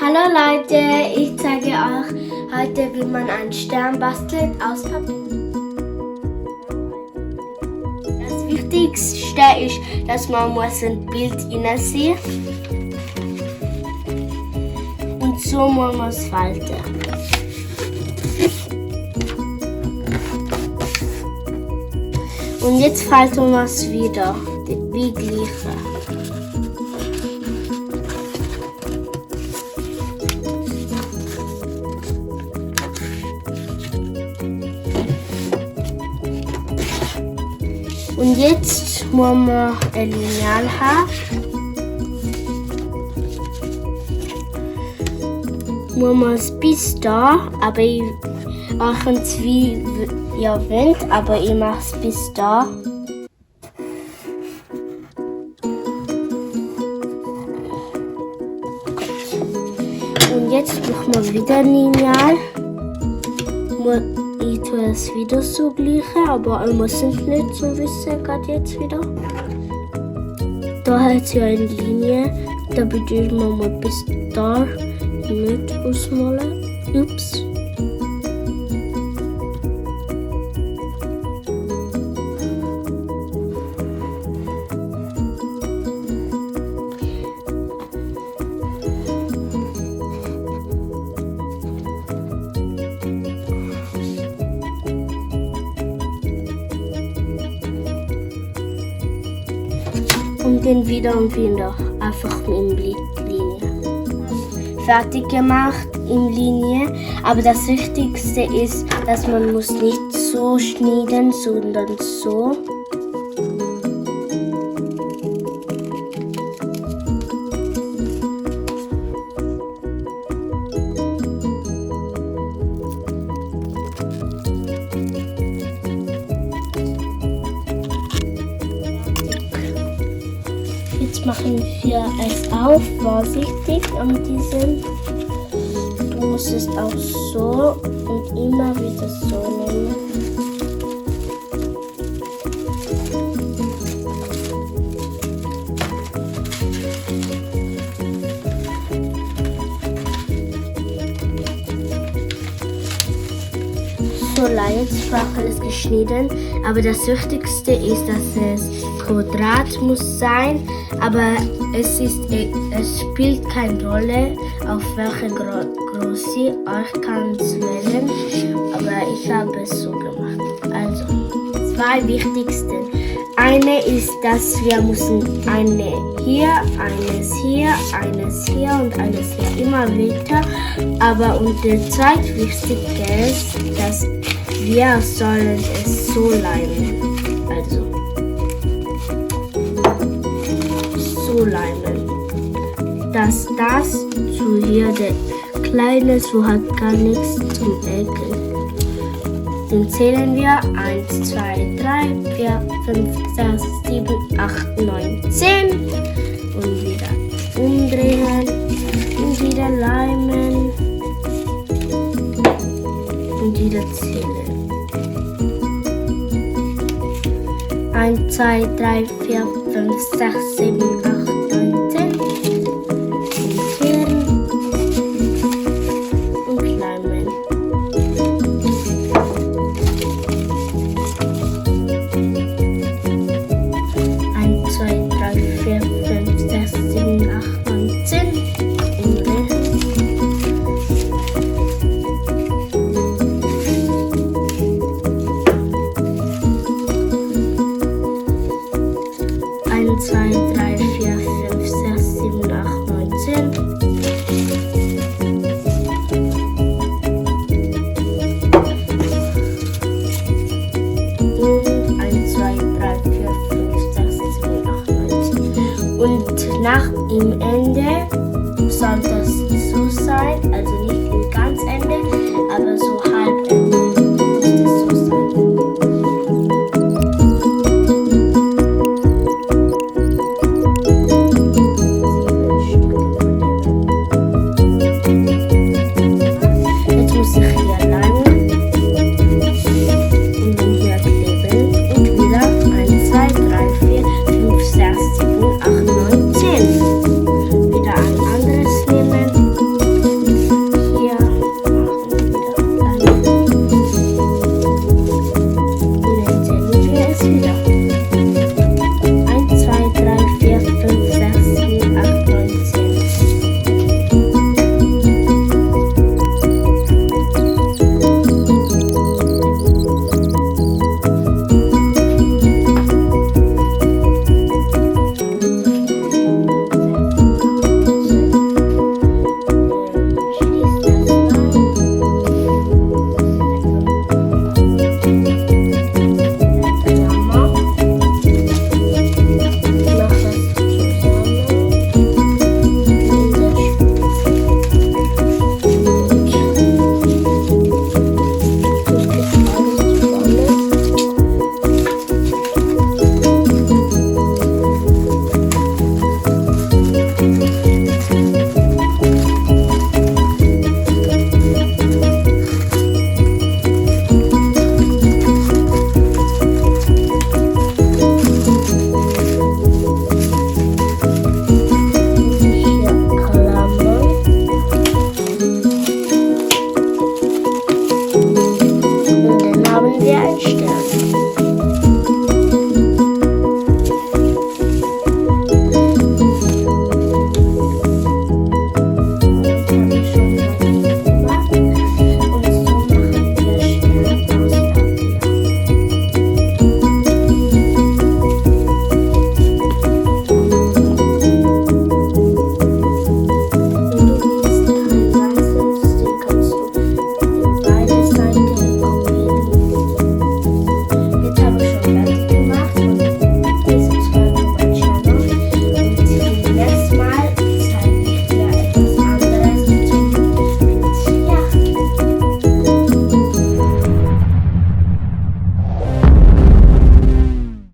Hallo Leute, ich zeige euch heute, wie man einen Stern bastelt aus Papier. Das Wichtigste ist, dass man ein Bild hineinsehen und so muss man es falten. Und jetzt falten wir es wieder, wie gleiche. Und jetzt muss man ein Lineal haben. Muss man es bis da, aber ich mache es wie ihr wollt, aber ich mache es bis da. Und jetzt brauchen wir wieder ein Lineal. Ich tue es wieder so gleiche, aber ich muss es nicht so wissen, gerade jetzt wieder. Da hat es ja eine Linie, da bedeutet man mal bis da nicht ausmalen. Ups. Und dann wieder und wieder einfach in Linie. Fertig gemacht in Linie, aber das Wichtigste ist, dass man muss nicht so schneiden, sondern so. Jetzt machen wir es auf, vorsichtig an diesem. Du musst es auch so und immer wieder so nehmen. So, jetzt war alles geschnitten, aber das Wichtigste ist, dass es Quadrat muss sein, aber es spielt keine Rolle, auf welche Größe euch kann es wählen, aber ich habe es so gemacht. Also, zwei wichtigste. Eine ist, dass wir müssen eine hier, eines hier, eines hier und eines hier immer weiter. Aber und der zweitwichtigste ist, dass wir sollen es so leimen. Also so leimen. Dass das zu hier der kleine, so hat gar nichts zum Ecken. Dann zählen wir 1, 2, 3, 4, 5, 6, 7, 8, 9, 10 und wieder umdrehen und wieder leimen und wieder zählen. 1, 2, 3, 4, 5, 6, 7, 8, 9, 10 und zählen und leimen. 2, 3, 4, 5, 6, 7, 8, 9, 10. Und 1, 2, 3, 4, 5, 6, 7, 8, 9, 10. Und nach dem Ende soll das so sein, also nicht im ganz Ende, aber so.